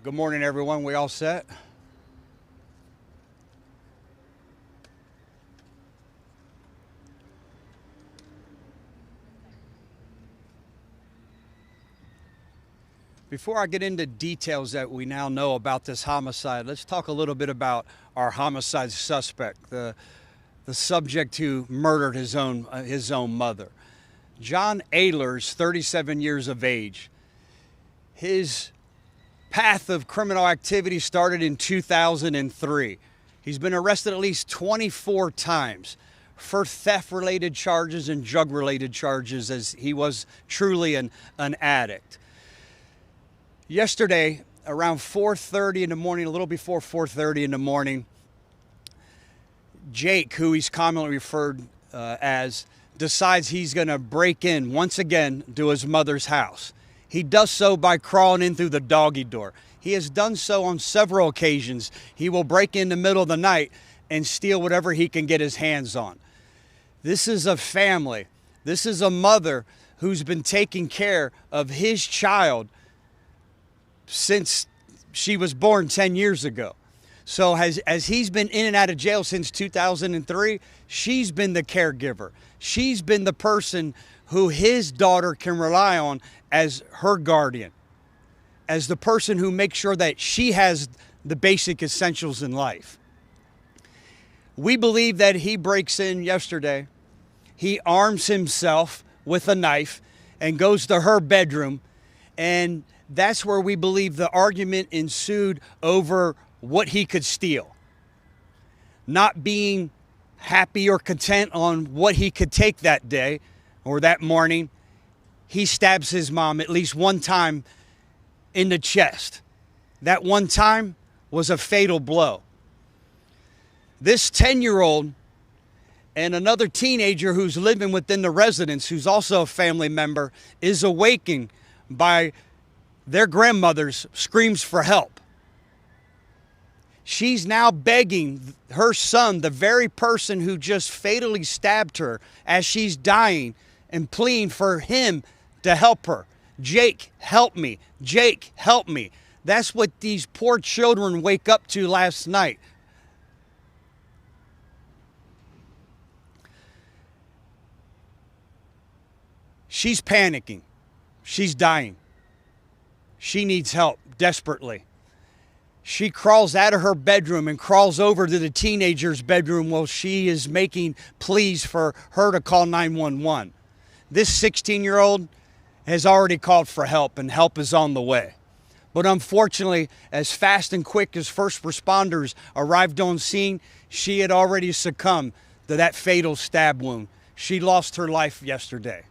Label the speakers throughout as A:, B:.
A: Good morning, everyone. We all set? Before I get into details that we now know about this homicide, let's talk a little bit about our homicide suspect, the subject who murdered his own mother. John Aylor is 37 years of age. His path of criminal activity started in 2003. He's been arrested at least 24 times for theft-related charges and drug-related charges, as he was truly an addict. Yesterday, around 4:30 in the morning, a little before 4:30 in the morning, Jake, who he's commonly referred as, decides he's going to break in once again to his mother's house. He does so by crawling in through the doggy door. He has done so on several occasions. He will break in the middle of the night and steal whatever he can get his hands on. This is a family. This is a mother who's been taking care of his child since she was born 10 years ago. So as he's been in and out of jail since 2003, she's been the caregiver. She's been the person who his daughter can rely on as her guardian, as the person who makes sure that she has the basic essentials in life. We believe that he breaks in yesterday. He arms himself with a knife and goes to her bedroom, and that's where we believe the argument ensued over what he could steal. Not being happy or content on what he could take that day or that morning, he stabs his mom at least one time in the chest. That one time was a fatal blow. This 10-year-old and another teenager who's living within the residence, who's also a family member, is awakened by their grandmother's screams for help. She's now begging her son, the very person who just fatally stabbed her, as she's dying, and pleading for him to help her. Jake, help me. Jake, help me. That's what these poor children wake up to last night. She's panicking. She's dying. She needs help desperately. She crawls out of her bedroom and crawls over to the teenager's bedroom while she is making pleas for her to call 911. This 16-year-old has already called for help, and help is on the way. But unfortunately, as fast and quick as first responders arrived on scene, she had already succumbed to that fatal stab wound. She lost her life yesterday.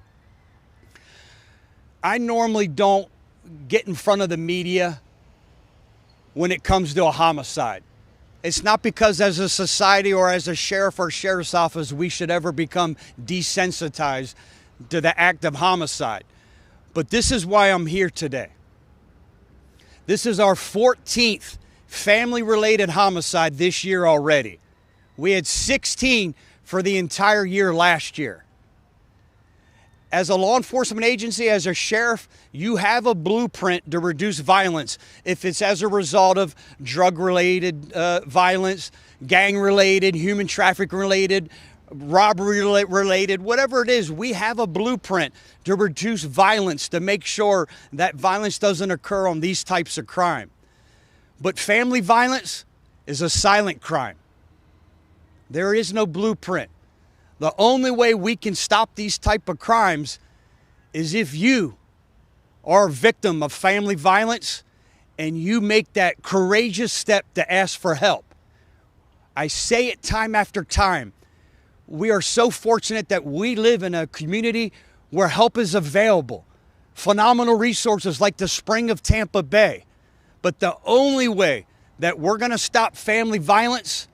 A: I normally don't get in front of the media when it comes to a homicide. It's not because as a society or as a sheriff or sheriff's office we should ever become desensitized to the act of homicide. But this is why I'm here today. This is our 14th family-related homicide this year already. We had 16 for the entire year last year. As a law enforcement agency, as a sheriff, you have a blueprint to reduce violence. If it's as a result of drug-related violence, gang-related, human trafficking-related, robbery-related, whatever it is, we have a blueprint to reduce violence, to make sure that violence doesn't occur on these types of crime. But family violence is a silent crime. There is no blueprint. The only way we can stop these type of crimes is if you are a victim of family violence and you make that courageous step to ask for help. I say it time after time. We are so fortunate that we live in a community where help is available. Phenomenal resources like the Spring of Tampa Bay. But the only way that we're going to stop family violence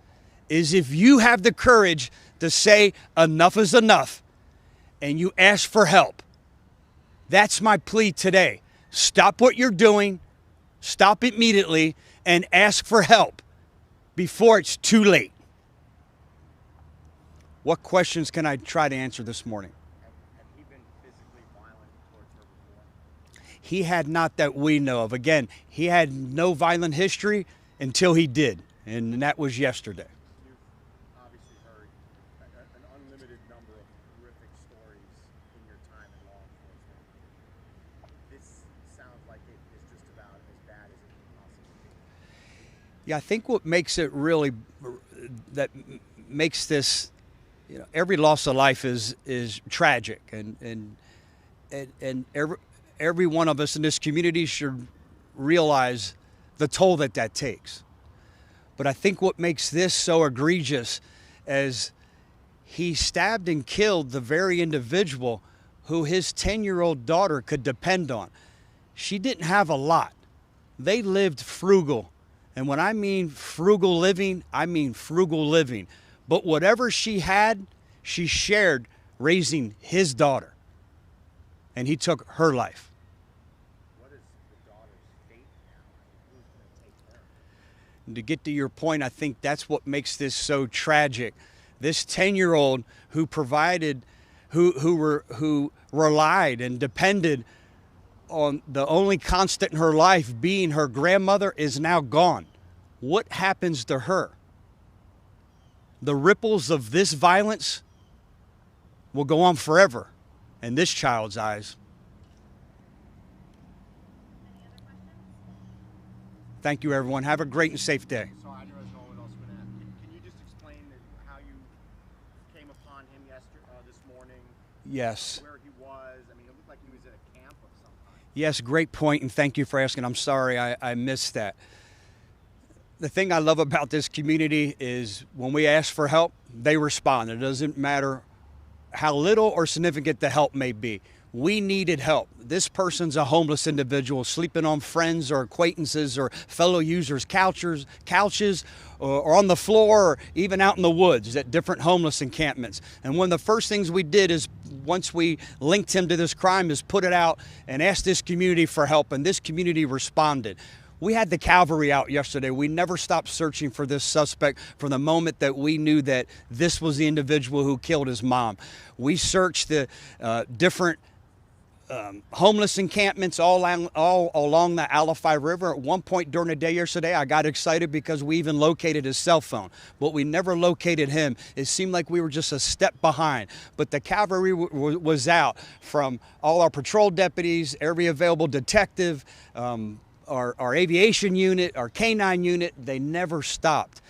A: is if you have the courage to say enough is enough and you ask for help. That's my plea today. Stop what you're doing, stop immediately, and ask for help before it's too late. What questions can I try to answer this morning?
B: Have he been physically violent towards her before?
A: He had not that we know of. Again, he had no violent history until he did, and that was yesterday.
B: You've obviously heard an unlimited number of horrific stories in your time in law enforcement. This sounds like it is just about as bad as it can possibly be.
A: Yeah, I think what makes it really, that makes this, every loss of life is tragic, and every one of us in this community should realize the toll that takes. But I think what makes this so egregious is he stabbed and killed the very individual who his 10-year-old daughter could depend on. She didn't have a lot. They lived frugal. And when I mean frugal living, I mean frugal living. But whatever she had, she shared raising his daughter. And he took her life.
B: What is the daughter's fate now? Who's going to take her?
A: And to get to your point, I think that's what makes this so tragic. This 10-year-old who provided, who relied and depended on the only constant in her life being her grandmother is now gone. What happens to her? The ripples of this violence will go on forever in this child's eyes.
C: Any other questions?
A: Thank you, everyone. Have a great and safe day.
B: So I know no one else going to ask. Can you just explain how you came upon him this morning?
A: Yes.
B: Where he was? I mean, it looked like he was at a camp of some kind.
A: Yes, great point, and thank you for asking. I'm sorry I missed that. The thing I love about this community is when we ask for help, they respond. It doesn't matter how little or significant the help may be. We needed help. This person's a homeless individual sleeping on friends or acquaintances or fellow users' couches or on the floor or even out in the woods at different homeless encampments. And one of the first things we did is, once we linked him to this crime, is put it out and asked this community for help, and this community responded. We had the cavalry out yesterday. We never stopped searching for this suspect from the moment that we knew that this was the individual who killed his mom. We searched the different homeless encampments all along the Alafai River. At one point during the day yesterday, I got excited because we even located his cell phone, but we never located him. It seemed like we were just a step behind, but the cavalry was out, from all our patrol deputies, every available detective, our aviation unit, our K-9 unit. They never stopped.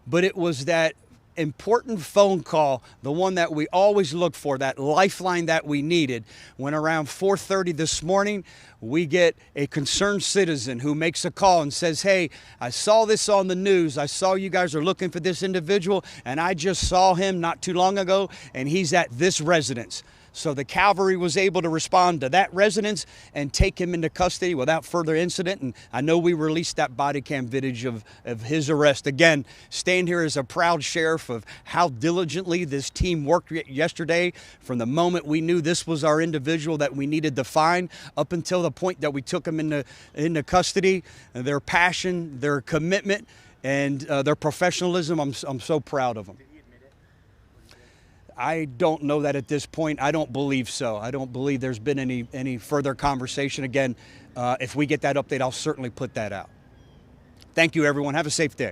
A: But it was that important phone call, the one that we always look for, that lifeline that we needed, when around 4:30 this morning, we get a concerned citizen who makes a call and says, "Hey, I saw this on the news. I saw you guys are looking for this individual, and I just saw him not too long ago, and he's at this residence." So the cavalry was able to respond to that residence and take him into custody without further incident. And I know we released that body cam footage of his arrest. Again, stand here as a proud sheriff of how diligently this team worked yesterday, from the moment we knew this was our individual that we needed to find up until the point that we took him into custody. Their passion, their commitment, and their professionalism, I'm so proud of them. I don't know that at this point. I don't believe so. I don't believe there's been any further conversation. Again, if we get that update, I'll certainly put that out. Thank you, everyone. Have a safe day.